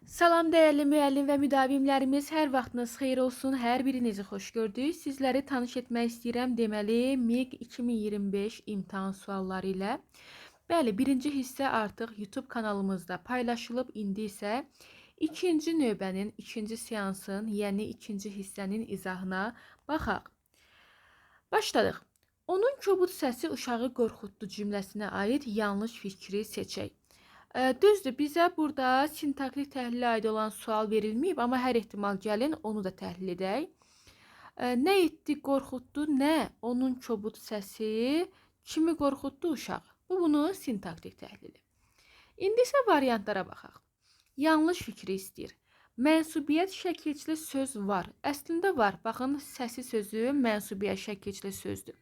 Salam dəyərli müəllim və müdavimlərimiz, hər vaxtınız xeyir olsun, hər birinizi xoş gördük. Sizləri tanış etmək istəyirəm, deməli, MİQ 2025 imtahan sualları ilə. Bəli, birinci hissə artıq YouTube kanalımızda paylaşılıb, indi isə ikinci növbənin, ikinci seansın, yəni ikinci hissənin izahına baxaq. Başladıq. Onun kobud səsi uşağı qorxutdu cümləsinə aid yanlış fikri seçək. Düzdür, bizə burada sintaktik təhlilə aid olan sual verilməyib, amma hər ehtimal gəlin onu da təhlil edək. Nə etdi, qorxutdu, nə? Onun kobud səsi kimi qorxutdu uşaq? Bunun sintaktik təhlili. İndi isə variantlara baxaq. Yanlış fikri istəyir. Mənsubiyyət şəkilçili söz var. Əslində var. Baxın, səsi sözü mənsubiyyət şəkilçili sözdür.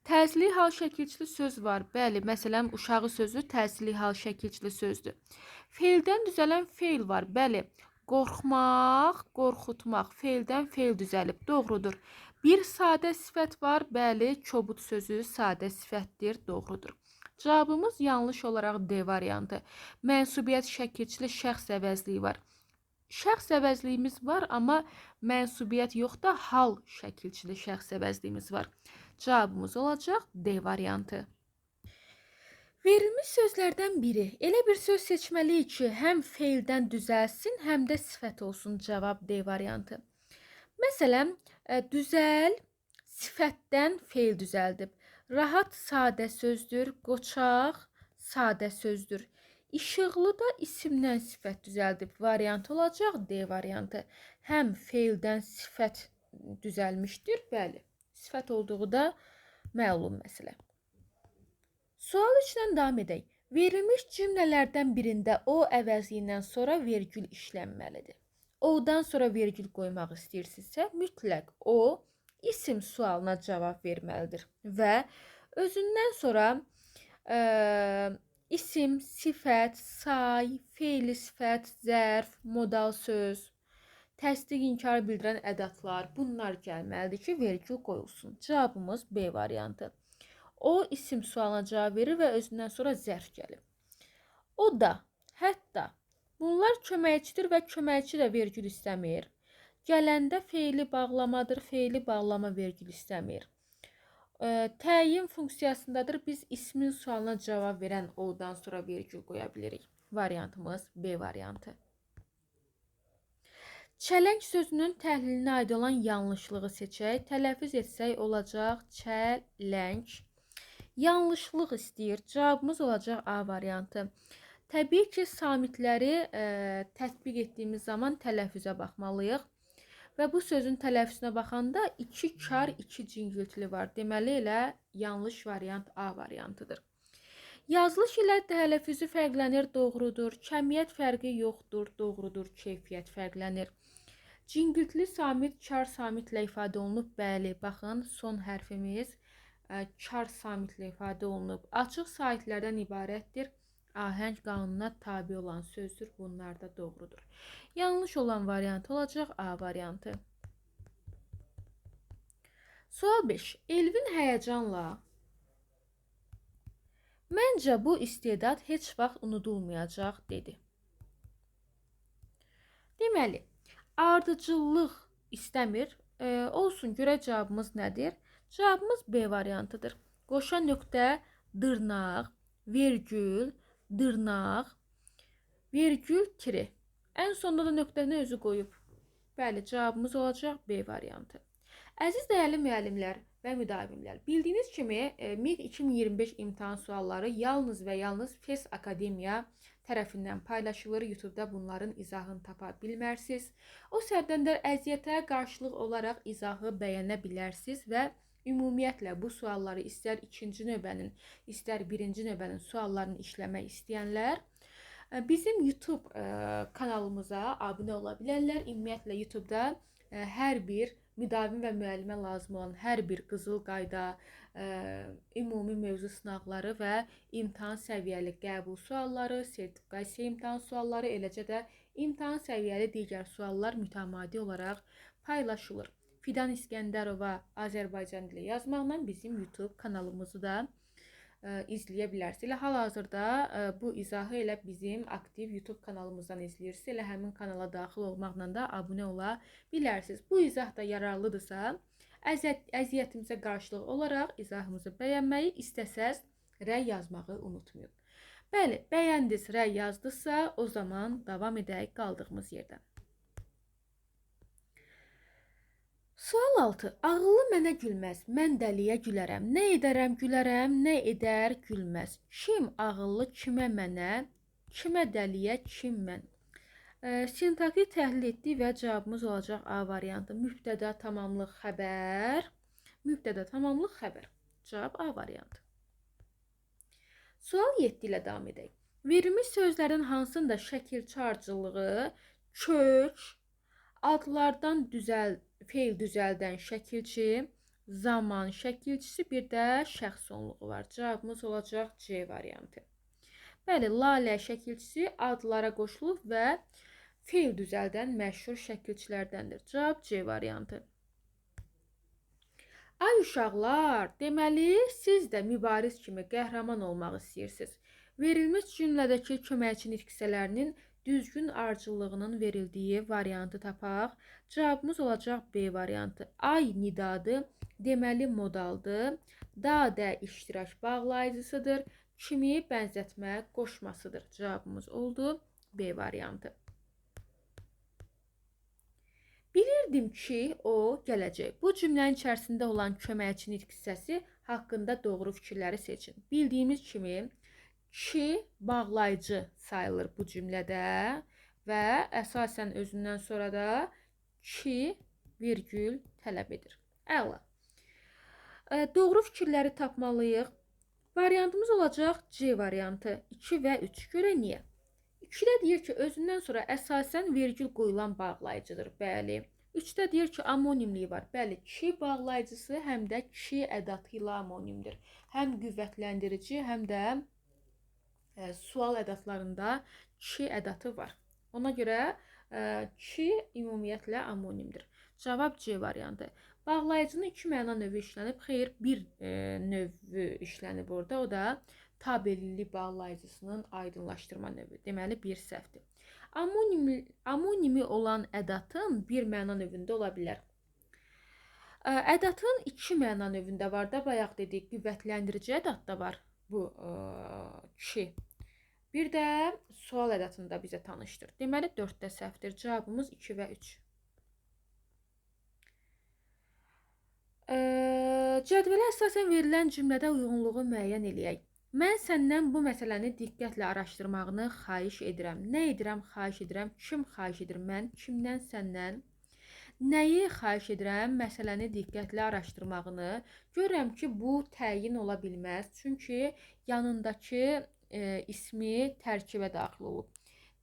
Təsirli hal şəkilçili söz var. Bəli, məsələn, uşağı sözü təsirli hal şəkilçili sözdür. Feildən düzələn feil var. Bəli, qorxmaq, qorxutmaq. Feildən feil düzəlib. Doğrudur. Bir sadə sifət var. Bəli, kobud sözü sadə sifətdir. Doğrudur. Cavabımız yanlış olaraq D variantı. Mənsubiyyət şəkilçili şəxs əvəzliyi var. Şəxs əvəzliyimiz var, amma mənsubiyyət yox da hal şəkilçili şəxs əvəzliyimiz var. Cavabımız olacaq D variantı. Verilmiş sözlərdən biri. Elə bir söz seçməliyik ki, həm feildən düzəlsin, həm də sifət olsun. Cavab D variantı. Məsələn, düzəl sifətdən feil düzəldib. Rahat sadə sözdür, qoçaq sadə sözdür. İşıqlı da isimdən sifət düzəldib. Variant olacaq D variantı. Həm feildən sifət düzəlmişdir, bəli. Sifət olduğu da məlum məsələ. Sual 3-dən davam edək. Verilmiş cümlələrdən birində o əvəzindən sonra vergül işlənməlidir. O-dan sonra vergül qoymaq istəyirsinizsə, mütləq o isim sualına cavab verməlidir. Və özündən sonra isim, sifət, say, feili sifət, zərf, modal söz, təsdiq, inkar bildirən ədatlar, bunlar gəlməlidir ki, vergül qoyulsun. Cavabımız B variantı. O isim sualına cavab verir və özündən sonra zərf gəlir. O da, hətta, bunlar köməkçidir və köməkçi də vergül istəmir. Gələndə feili bağlamadır, feili bağlama vergül istəmir. Təyin funksiyasındadır, biz ismin sualına cavab verən o-dan sonra vergül qoya bilirik. Variantımız B variantı. Çələng sözünün təhlilinə aid olan yanlışlığı seçək. Tələffüz etsək olacaq çələng. Yanlışlıq istəyir. Cavabımız olacaq A variantı. Təbii ki, samitləri tətbiq etdiyimiz zaman tələffüzə baxmalıyıq. Və bu sözün tələffüzünə baxanda 2 kar, 2 cingiltili var. Deməli elə yanlış variant A variantıdır. Yazılış ilə tələffüzü fərqlənir, doğrudur. Kəmiyyət fərqi yoxdur, doğrudur. Keyfiyyət fərqlənir. Cingiltili samit kar samitlə ifadə olunub. Bəli, baxın, son hərfimiz kar samitlə ifadə olunub. Açıq sahitlərdən ibarətdir. Ahəng qanununa tabi olan sözdür. Bunlar da doğrudur. Yanlış olan variant olacaq A variantı. Sual 5. Elvin həyəcanla "Məncə bu istedad heç vaxt unudulmayacaq" dedi. Deməli, ardıcıllıq istəmir. Olsun, görək cavabımız nədir? Cavabımız B variantıdır. Qoşa nöqtə, dırnaq, vergül, dırnaq, vergül, tiri. Ən sonunda da nöqtəni özü qoyub. Bəli, cavabımız olacaq B variantı. Əziz dəyərli müəllimlər və müdavimlər, bildiyiniz kimi MİQ 2025 imtahan sualları yalnız və yalnız FES Akademiya tərəfindən paylaşılır. YouTube'da bunların izahını tapa bilmərsiniz. O səbəbdən əziyyətə qarşılıq olaraq izahı bəyənə bilərsiniz və ümumiyyətlə bu sualları istər ikinci növbənin, istər birinci növbənin suallarını işləmək istəyənlər bizim YouTube kanalımıza abunə ola bilərlər. Ümumiyyətlə YouTube'da hər bir müdavim və müəllimə lazım olan hər bir qızıl qayda, ümumi mövzu sınaqları və imtahan səviyyəli qəbul sualları, sertifikasiya imtahan sualları, eləcə də imtahan səviyyəli digər suallar mütəmadi olaraq paylaşılır. Fidan İskəndərova Azərbaycan dili yazmaqla bizim YouTube kanalımızı da izləyə bilərsiniz. Elə hal-hazırda bu izahı elə bizim aktiv YouTube kanalımızdan izləyirsiniz. Elə həmin kanala daxil olmaqla da abunə ola bilərsiniz. Bu izah da yararlıdırsa, əziyyətimizə qarşılıq olaraq izahımızı bəyənməyi, istəsəz rəy yazmağı unutmayın. Bəli, bəyəndiniz, rəy yazdınızsa, o zaman davam edək qaldığımız yerdən. Sual 6. Ağıllı mənə gülməz, mən dəliyə gülərəm. Nə edərəm gülərəm, nə edər gülməz. Kim ağıllı kimə mənə, kimə dəliyə kim mən. Sintaktik təhlil etdik və cavabımız olacaq A variantı. Mübtəda tamamlıq xəbər. Mübtəda tamamlıq xəbər. Cavab A variantı. Sual 7 ilə davam edək. Verilmiş sözlərin hansında şəkilçarcılığı kök, adlardan feil düzəldən şəkilçi, zaman şəkilçisi, bir də şəxs onluğu var. Cavabımız olacaq C variantı. Bəli, lalə şəkilçisi adlara qoşulub və feil düzəldən məşhur şəkilçilərdəndir. Cavab C variantı. Ay uşaqlar, deməli siz də mübariz kimi qəhrəman olmaq istəyirsiniz. Verilmiş cümlədəki köməkçi nitq hissələrinin düzgün ardıcıllığının verildiyi variantı tapaq. Cavabımız olacaq B variantı. Ay nidadı, deməli modaldır. Da iştirak bağlayıcısıdır. Kimi bənzətmə qoşmasıdır. Cavabımız oldu B variantı. Bilirdim ki, o gələcək. Bu cümlənin içərisində olan köməkçi nitq hissəsi haqqında doğru fikirləri seçin. Bildiyimiz kimi ki bağlayıcı sayılır bu cümlədə və əsasən özündən sonra da ki virgül tələb edir. Əla. Doğru fikirləri tapmalıyıq. Variantımız olacaq C variantı. 2 və 3. Görə niyə? 2-də deyir ki, özündən sonra əsasən vergül qoyulan bağlayıcıdır. Bəli. 3-də deyir ki, amonimliyi var. Bəli, ki bağlayıcısı həm də ki ədatı ilə amonimdir. Həm qüvvətləndirici, həm də sual ədatlarında ki ədatı var. Ona görə ki ümumiyyətlə amonimdir. Cavab C variantı. Bağlayıcının 2 məna növü işlənib. Xeyr, bir növü işlənib orada. O da tabelli bağlayıcısının aydınlaşdırma növü. Deməli, bir səhvdir. Amonimi olan ədatın bir məna növündə ola bilər. Ədatın 2 məna növündə var da, bayaq dedik, qüvvətləndirici ədat da var bu ki. Bir də sual ədatında bizə tanışdır. Deməli, 4-də səhvdir. Cavabımız 2 və 3. Cədvələ əsasən verilən cümlədə uyğunluğu müəyyən eləyək. Mən səndən bu məsələni diqqətlə araşdırmağını xahiş edirəm. Nə edirəm, xahiş edirəm. Kim xahiş edir? Mən. Kimdən? Səndən. Nəyi xahiş edirəm? Məsələni diqqətlə araşdırmağını. Görürəm ki, bu təyin ola bilməz. Çünki yanındakı ismi tərkibə daxil olub.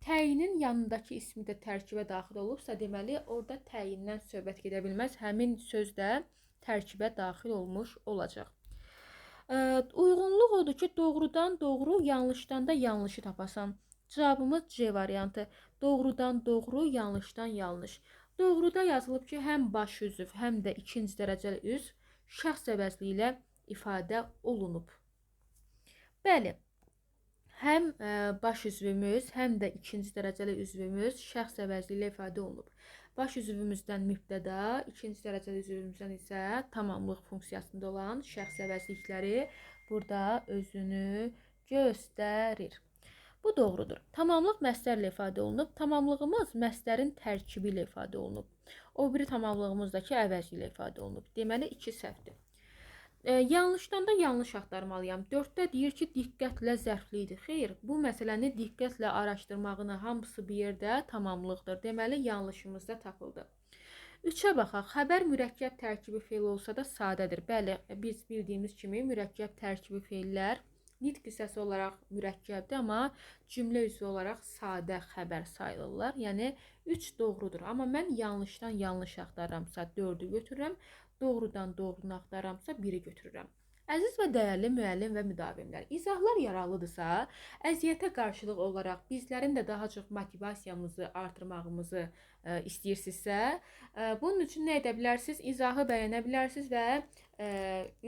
Təyinin yanındakı ismi də tərkibə daxil olubsa, deməli, orada təyindən söhbət gedə bilməz. Həmin söz də tərkibə daxil olmuş olacaq. Uyğunluq odur ki, doğrudan doğru, yanlışdan da yanlışı tapasan. Cavabımız C variantı. Doğrudan doğru, yanlışdan yanlış. Doğruda yazılıb ki, həm baş üzv, həm də ikinci dərəcəli üzv şəxs əvəzli ilə ifadə olunub. Bəli, həm baş üzvümüz, həm də ikinci dərəcəli üzvümüz şəxs əvəzli ilə ifadə olunub. Baş üzvümüzdən mübtəda, ikinci dərəcəli üzvümüzdən isə tamamlıq funksiyasında olan şəxs əvəzlikləri burada özünü göstərir. Bu doğrudur. Tamamlıq məsdərlə ifadə olunub. Tamamlığımız məsdərin tərkibi ilə ifadə olunub. O biri tamamlığımız da ki, əvəzi ilə ifadə olunub. Deməli, 2 səhvdir. Yanlışdan da yanlış axtarmalıyam. 4-də deyir ki, diqqətlə zərflidir. Xeyr, bu məsələni diqqətlə araşdırmağını hamısı bir yerdə tamamlıqdır. Deməli, yanlışımız da tapıldı. 3-ə baxaq. Xəbər mürəkkəb tərkibi feil olsa da sadədir. Bəli, biz bildiyimiz kimi mürəkkəb tərkibi feillər nitq hissəsi olaraq mürəkkəbdir, amma cümlə üzvü olaraq sadə xəbər sayılırlar. Yəni, 3 doğrudur. Amma mən yanlışdan yanlış axtarıramsa 4-ü götürürəm. Doğrudan doğrunu axtarıramsa 1-i götürürəm. Əziz və dəyərli müəllim və müdavimlər, izahlar yararlıdırsa, əziyyətə qarşılıq olaraq bizlərin də daha çox motivasiyamızı artırmağımızı istəyirsinizsə, bunun üçün nə edə bilərsiniz? İzahı bəyənə bilərsiniz və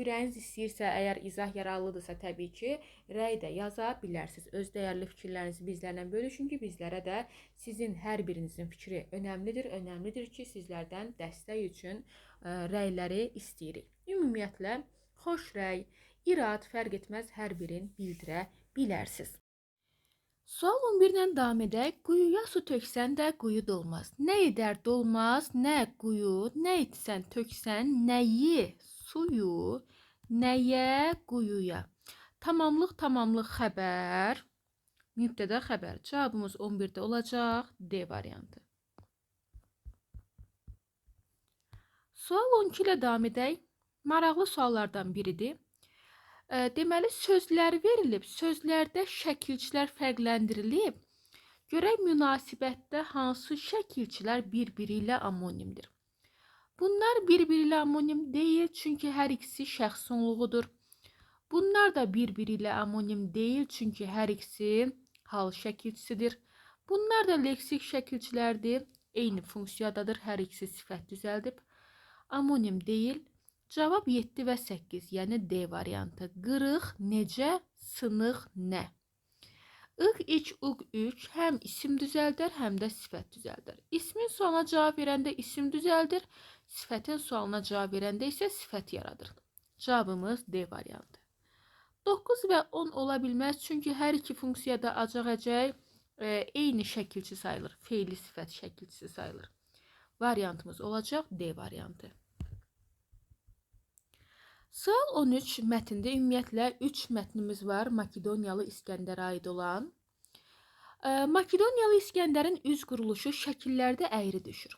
ürəyiniz istəyirsə, əgər izah yararlıdırsa təbii ki, rəy də yaza bilərsiniz. Öz dəyərli fikirlərinizi bizlərlə bölüşün ki, bizlərə də sizin hər birinizin fikri önəmlidir. Önəmlidir ki, sizlərdən dəstək üçün rəyləri istəyirik. Ümumiyyətlə, xoş rəy, irad fərq etməz, hər birini bildirə bilərsiniz. Sual 11 ilə davam edək. Quyuya su töksən də quyu dolmaz. Nə edər dolmaz, nə quyu, nə etsən töksən, nəyi suyu, nəyə quyuya. Tamamlıq xəbər, mübtəda xəbər. Cavabımız 11-də olacaq D variantı. Sual 12 ilə davam edək. Maraqlı suallardan biridir. Deməli, sözlər verilib, sözlərdə şəkilçilər fərqləndirilib. Görək münasibətdə hansı şəkilçilər bir-biri ilə amonimdir. Bunlar bir-biri ilə anonim deyil, çünki hər ikisi şəxs sonluğudur. Bunlar da bir-biri ilə anonim deyil, çünki hər ikisi hal şəkilçisidir. Bunlar da leksik şəkilçilərdir, eyni funksiyadadır, hər ikisi sifət düzəldib. Anonim deyil. Cavab 7 və 8, yəni D variantı. Qırıq, necə, sınıq, nə? İq, iç, uq, üç həm isim düzəldir, həm də sifət düzəldir. İsmin sualına cavab verəndə isim düzəldir, sifətin sualına cavab verəndə isə sifət yaradır. Cavabımız D variantı. 9 və 10 ola bilməz, çünki hər iki funksiyada acaq-əcək eyni şəkilçi sayılır. Feili sifət şəkilçisi sayılır. Variantımız olacaq D variantı. Sual 13 mətndə ümumiyyətlə 3 mətnimiz var Makedoniyalı İskəndərə aid olan. Makedoniyalı İskəndərin üz quruluşu şəkillərdə əyri düşür.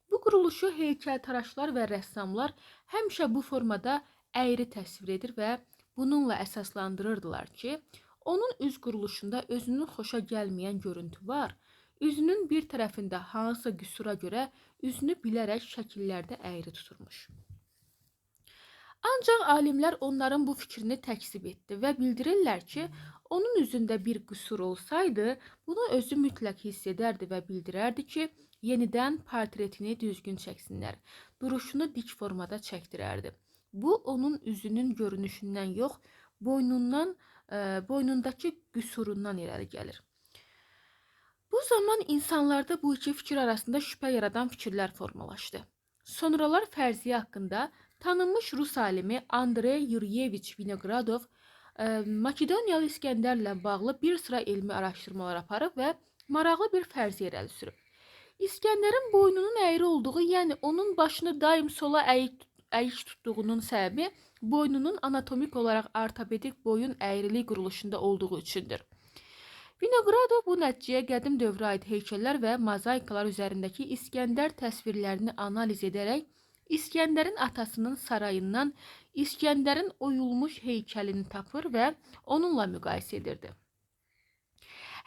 Bu quruluşu heykəltaraşlar və rəssamlar həmişə bu formada əyri təsvir edir və bununla əsaslandırırdılar ki, onun üz quruluşunda özünün xoşa gəlməyən görüntü var. Üzünün bir tərəfində hansısa qüsura görə üzünü bilərək şəkillərdə əyri tuturmuş. Ancaq alimlər onların bu fikrini təkzib etdi və bildirirlər ki, onun üzündə bir qüsur olsaydı, bunu özü mütləq hiss edərdi və bildirərdi ki, yenidən portretini düzgün çəksinlər, duruşunu dik formada çəkdirərdi. Bu, onun üzünün görünüşündən yox, boynundakı qüsurundan irəli gəlir. Bu zaman insanlarda bu iki fikir arasında şübhə yaradan fikirlər formalaşdı. Sonralar fərziyyə haqqında tanınmış Rus alimi Andrey Yuryeviç Vinogradov Makedoniyalı İskəndərlə bağlı bir sıra elmi araşdırmalar aparıb və maraqlı bir fərziyyə irəli sürüb. İskəndərin boynunun əyri olduğu, yəni onun başını daim sola əyik tutduğunun səbəbi boynunun anatomik olaraq ortopedik boyun əyrilik quruluşunda olduğu üçündür. Vinogradov bu nəticəyə qədim dövrə aid heykəllər və mozaikalar üzərindəki İskəndər təsvirlərini analiz edərək İskəndərin atasının sarayından İskəndərin oyulmuş heykəlini tapır və onunla müqayisə edirdi.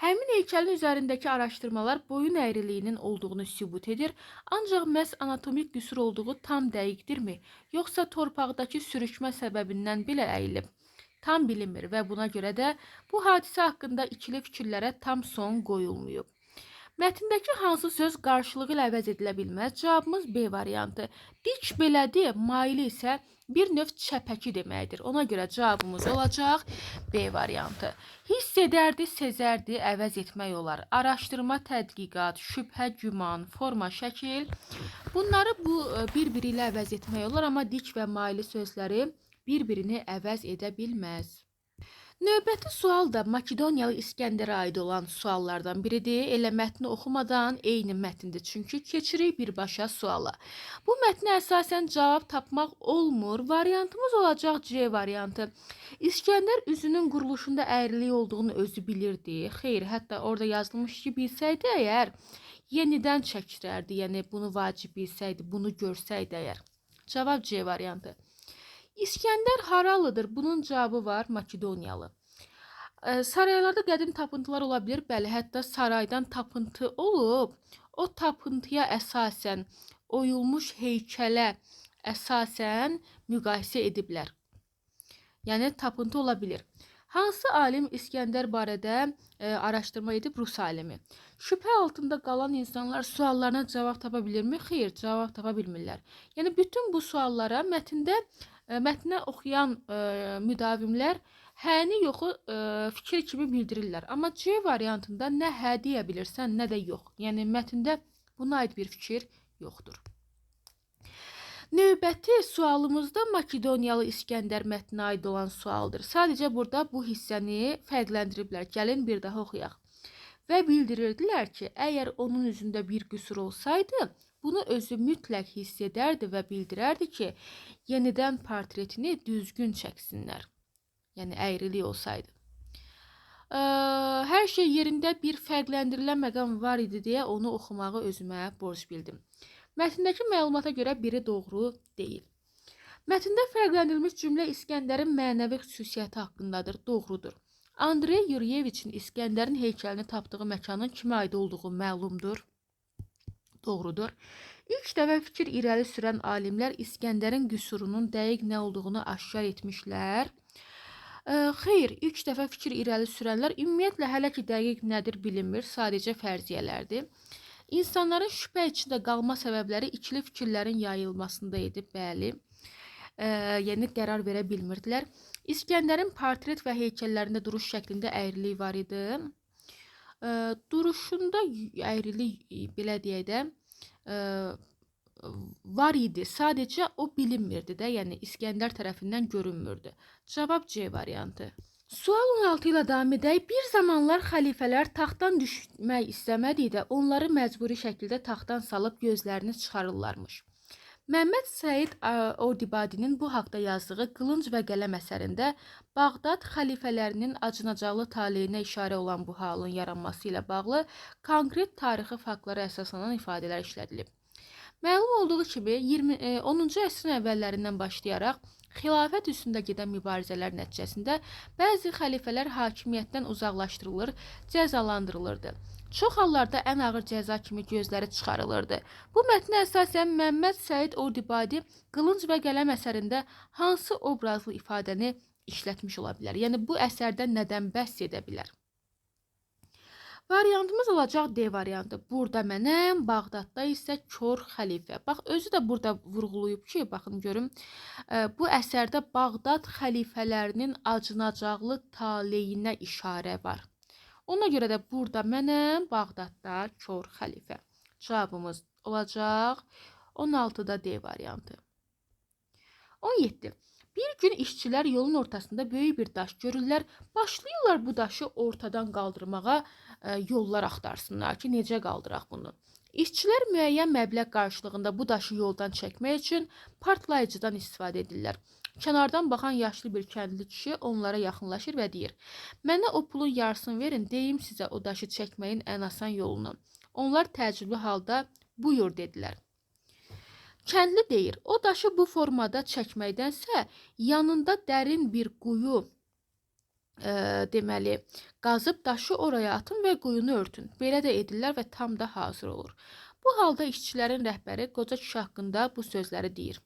Həmin heykəlin üzərindəki araşdırmalar boyun əyriliyinin olduğunu sübut edir, ancaq məhz anatomik qüsur olduğu tam dəqiqdirmi, yoxsa torpaqdakı sürüşmə səbəbindən belə əyilib? Tam bilinmir və buna görə də bu hadisə haqqında ikili fikirlərə tam son qoyulmayıb. Mətndəki hansı söz qarşılığı ilə əvəz edilə bilməz? Cavabımız B variantı. Dik belədir, maili isə bir növ çəpəki deməkdir. Ona görə cavabımız olacaq B variantı. Hiss edərdi, sezərdi, əvəz etmək olar. Araşdırma, tədqiqat, şübhə, güman, forma, şəkil. Bunları bir-biri ilə əvəz etmək olar, amma dik və maili sözləri bir-birini əvəz edə bilməz. Növbəti sual da Makedoniyalı İskəndərə aid olan suallardan biridir. Elə mətni oxumadan eyni mətndir, çünki keçirik birbaşa suala. Bu mətnə əsasən cavab tapmaq olmur. Variantımız olacaq C variantı. İskəndər üzünün quruluşunda əyrilik olduğunu özü bilirdi. Xeyr, hətta orada yazılmış ki, bilsəydi əgər, yenidən çəkirərdi. Yəni bunu vacib bilsəydi, bunu görsəydi əgər. Cavab C variantı. İskəndər haralıdır? Bunun cavabı var, Makedoniyalı. Saraylarda qədim tapıntılar ola bilir. Bəli, hətta saraydan tapıntı olub. O tapıntıya əsasən, oyulmuş heykələ əsasən müqayisə ediblər. Yəni tapıntı ola bilər. Hansı alim İskəndər barədə araşdırma edib? Rus alimi. Şübhə altında qalan insanlar suallarına cavab tapa bilirmi? Xeyr, cavab tapa bilmirlər. Yəni bütün bu suallara mətnə oxuyan müdavimlər həni yoxu fikir kimi bildirirlər. Amma C variantında nə hə deyə bilirsən, nə də yox. Yəni mətndə buna aid bir fikir yoxdur. Növbəti sualımızda Makedoniyalı İskəndər mətninə aid olan sualdır. Sadəcə burada bu hissəni fərqləndiriblər. Gəlin bir daha oxuyaq. Və bildirirdilər ki, əgər onun üzündə bir qüsur olsaydı, bunu özü mütləq hiss edərdi və bildirərdi ki, yenidən portretini düzgün çəksinlər. Yəni əyrilik olsaydı. Hər şey yerində bir fərqləndirilən məqam var idi deyə onu oxumağı özümə borc bildim. Mətndəki məlumata görə biri doğru deyil. Mətndə fərqləndirilmiş cümlə İskəndərin mənəvi xüsusiyyəti haqqındadır. Doğrudur. Andrey Yuryeviçin İskəndərin heykəlini tapdığı məkanın kimə aid olduğu məlumdur. Doğrudur. İlk dəfə fikir irəli sürən alimlər İskəndərin qüsurunun dəqiq nə olduğunu aşkar etmişlər. Xeyr, ilk dəfə fikir irəli sürənlər ümumiyyətlə hələ ki dəqiq nədir bilinmir, sadəcə fərziyələrdir. İnsanların şübhə içində qalma səbəbləri ikili fikirlərin yayılmasında idi, bəli. Yəni qərar verə bilmirdilər. İskəndərin portret və heykəllərində duruş şəklində əyrilik var idi. Duruşunda əyrilik belə deyək də var idi. Sadəcə o bilinmirdi də, yəni İskəndər tərəfindən görünmürdü. Cavab C variantı. Sual 16 ilə davam edək. Bir zamanlar xəlifələr taxtdan düşmək istəmədikdə onları məcburi şəkildə taxtdan salıb gözlərini çıxarırlarmış. Məmməd Səid Ordibadinin bu haqda yazdığı Qılınc və Qələm əsərində Bağdad xəlifələrinin acınacaqlı taleyinə işarə olan bu halın yaranması ilə bağlı konkret tarixi faktlara əsaslanan ifadələr işlədilib. Məlum olduğu kimi 10-cu əsrin əvvəllərindən başlayaraq xilafət üstündə gedən mübarizələr nəticəsində bəzi xəlifələr hakimiyyətdən uzaqlaşdırılır, cəzalandırılırdı. Çox hallarda ən ağır cəza kimi gözləri çıxarılırdı. Bu mətnə əsasən Məmməd Səid Ordibadi Qılınc və Qələm əsərində hansı obrazlı ifadəni işlətmiş ola bilər? Yəni bu əsərdən nədən bəhs edə bilər? Variantımız olacaq D variantı. Burada mənəm, Bağdadda isə kör xəlifə. Bax, özü də burada vurğulayıb ki, baxın görüm, bu əsərdə Bağdad xəlifələrinin acınacaqlı taleyinə işarə var. Ona görə də burada mənəm, Bağdadda kör xəlifə. Cavabımız olacaq 16-da D variantı. 17. Bir gün işçilər yolun ortasında böyük bir daş görürlər. Başlayırlar bu daşı ortadan qaldırmağa yollar axtarsınlar ki, necə qaldıraq bunu. İşçilər müəyyən məbləğ qarşılığında bu daşı yoldan çəkmək üçün partlayıcıdan istifadə edirlər. Kənardan baxan yaşlı bir kəndli kişi onlara yaxınlaşır və deyir: "Mənə o pulun yarısını verin, deyim sizə o daşı çəkməyin ən asan yolunu." Onlar təəccüblü halda "Buyur" dedilər. Kəndli deyir, o daşı bu formada çəkməkdənsə yanında dərin bir quyu deməli qazıb daşı oraya atın və quyunu örtün. Belə də edirlər və tam da hazır olur. Bu halda işçilərin rəhbəri qoca kişi haqqında bu sözləri deyir.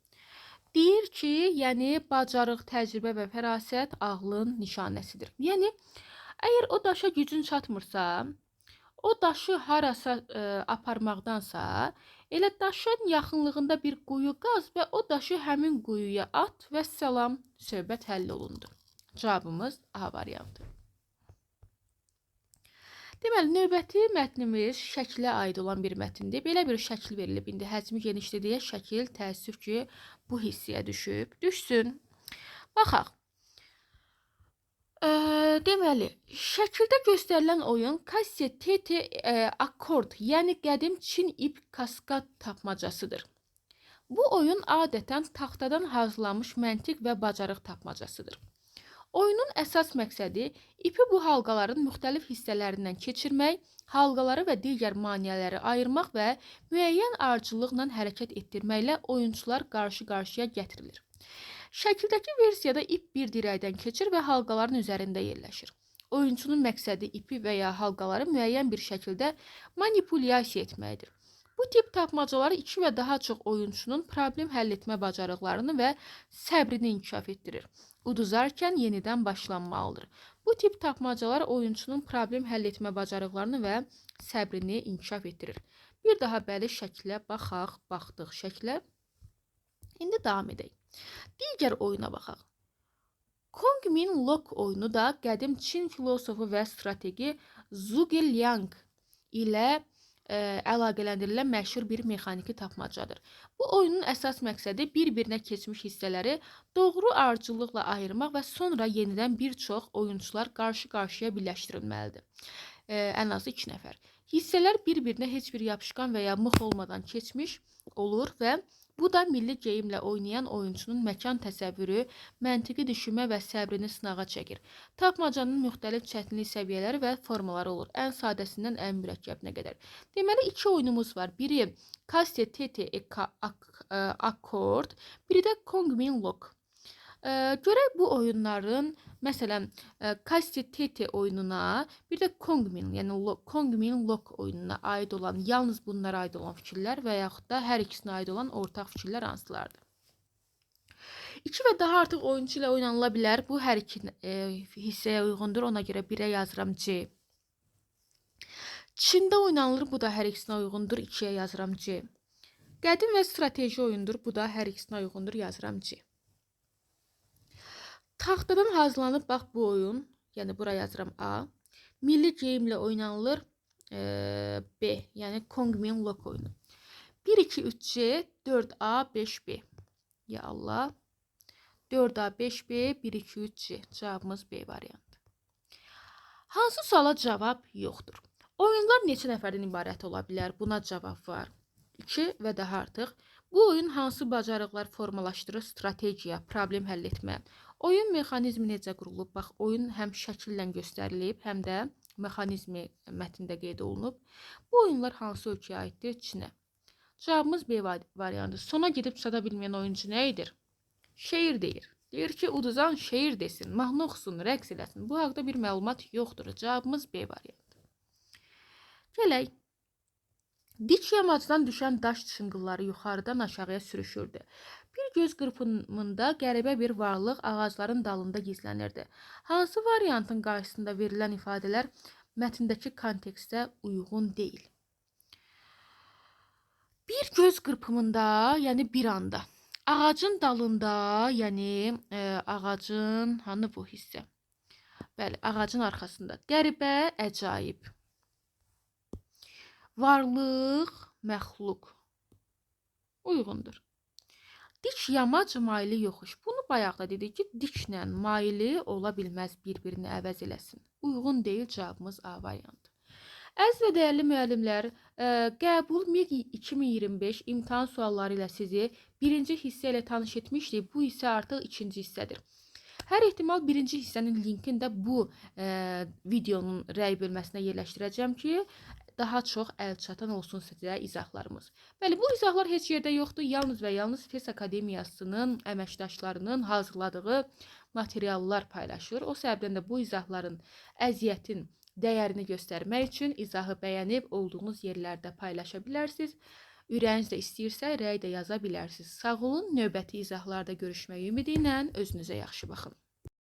Deyir ki, yəni bacarıq, təcrübə və fərasət ağlın nişanəsidir. Yəni əgər o daşa gücün çatmırsa, o daşı harasa aparmaqdansa, elə daşın yaxınlığında bir quyu qaz və o daşı həmin quyuya at və salam, söhbət həll olundu. Cavabımız A variantı. Deməli, növbəti mətnimiz şəklə aid olan bir mətindir. Belə bir şəkil verilib. İndi həcmi genişdir deyə şəkil təəssüf ki, bu hissəyə düşüb. Düşsün. Baxaq. Deməli, şəkildə göstərilən oyun kasset-tete akord, yəni qədim Çin ip kaskad tapmacasıdır. Bu oyun adətən taxtadan hazırlanmış məntiq və bacarıq tapmacasıdır. Oyunun əsas məqsədi ipi bu halqaların müxtəlif hissələrindən keçirmək, halqaları və digər maneələri ayırmaq və müəyyən ardıcıllıqla hərəkət etdirməklə oyunçular qarşı-qarşıya gətirilir. Şəkildəki versiyada ip bir dirəkdən keçir və halqaların üzərində yerləşir. Oyunçunun məqsədi ipi və ya halqaları müəyyən bir şəkildə manipulyasiya etməkdir. Bu tip tapmacaları 2 və daha çox oyunçunun problem həll etmə bacarıqlarını və səbrini inkişaf etdirir. uduzarkən yenidən başlanmalıdır. Bu tip tapmacalar oyunçunun problem həll etmə bacarıqlarını və səbrini inkişaf etdirir. Bir daha bəli şəklə baxdıq şəklə. İndi davam edək. Digər oyuna baxaq. Kongmin Lok oyunu da qədim Çin filosofu və strategi Zhuge Liang ilə əlaqələndirilən məşhur bir mexaniki tapmacadır. Bu oyunun əsas məqsədi bir-birinə keçmiş hissələri doğru ardıcıllıqla ayırmaq və sonra yenidən bir çox oyunçular qarşı-qarşıya birləşdirilməlidir. Ən azı 2 nəfər. Hissələr bir-birinə heç bir yapışqan və ya mıx olmadan keçmiş olur və bu da milli geyimlə oynayan oyunçunun məkan təsəvvürü, məntiqi düşünmə və səbrini sınağa çəkir. Tapmacanın müxtəlif çətinlik səviyyələri və formaları olur. Ən sadəsindən ən mürəkkəbinə qədər. Deməli, 2 oyunumuz var. Biri Kaste Tete Akkord, biri də Kongmin Lok. Görək bu oyunların, məsələn, Kaste Tete oyununa, bir də Kongmin, yəni Kongmin Lok oyununa aid olan, yalnız bunlara aid olan fikirlər və yaxud da hər ikisinə aid olan ortaq fikirlər hansılardır? 2 və daha artıq oyuncu ilə oynanıla bilər. Bu hər iki hissəyə uyğundur. Ona görə 1-ə yazıram C. Çində oynanılır. Bu da hər ikisinə uyğundur. 2-yə yazıram C. Qədim və strateji oyundur. Bu da hər ikisinə uyğundur. Yazıram C. Taxtadan hazırlanıb bax bu oyun, yəni bura yazıram A. Milli geyimlə oynanılır B, yəni Kongmin Lok oyunu. 1, 2, 3C, 4A, 5B. Ya Allah. 4A, 5B, 1, 2, 3C. Cavabımız B variantı. Hansı suala cavab yoxdur? Oyunlar neçə nəfərdən ibarət ola bilər? Buna cavab var. 2 və daha artıq. Bu oyun hansı bacarıqlar formalaşdırır? Strategiya, problem həll etmə. Oyun mexanizmi necə qurulub? Bax, oyun həm şəkillə göstərilib, həm də mexanizmi mətndə qeyd olunub. Bu oyunlar hansı ölkəyə aiddir? Çinə. Cavabımız B variantı. Sona gedib çata bilməyən oyuncu nə edir? Şeir deyir. Deyir ki, uduzan şeir desin, mahnı oxusun, rəqs eləsin. Bu haqda bir məlumat yoxdur. Cavabımız B variantı. Gələk. Dik yamacdan düşən daş çınqılları yuxarıdan aşağıya sürüşürdü. Bir göz qırpımında qəribə bir varlıq ağacların dalında gizlənirdi. Hansı variantın qarşısında verilən ifadələr mətndəki kontekstə uyğun deyil? Bir göz qırpımında, yəni bir anda. Ağacın dalında, yəni ağacın, hanı bu hissə? Bəli, ağacın arxasında. Qəribə, əcaib. Varlıq, məxluq. Uyğundur. Dik yamac maili yoxuş. Bunu bayaq da dedik ki, diklə maili ola bilməz, bir-birini əvəz eləsin. Uyğun deyil, cavabımız A variantı. Əziz və dəyərli müəllimlər, qəbul MİQ 2025 imtahan sualları ilə sizi birinci hissə ilə tanış etmişdik. Bu hissə artıq ikinci hissədir. Hər ehtimal birinci hissənin linkini də bu videonun rəy bölməsinə yerləşdirəcəm ki, daha çox əlçatan olsun sizə izahlarımız. Bəli, bu izahlar heç yerdə yoxdur. Yalnız və yalnız FES Akademiyasının əməkdaşlarının hazırladığı materiallar paylaşılır. O səbəbdən də bu izahların əziyyətin dəyərini göstərmək üçün izahı bəyənib olduğunuz yerlərdə paylaşa bilərsiniz. Ürəyiniz də istəyirsə, rəy də yaza bilərsiniz. Sağ olun, növbəti izahlarda görüşmək ümidi ilə özünüzə yaxşı baxın.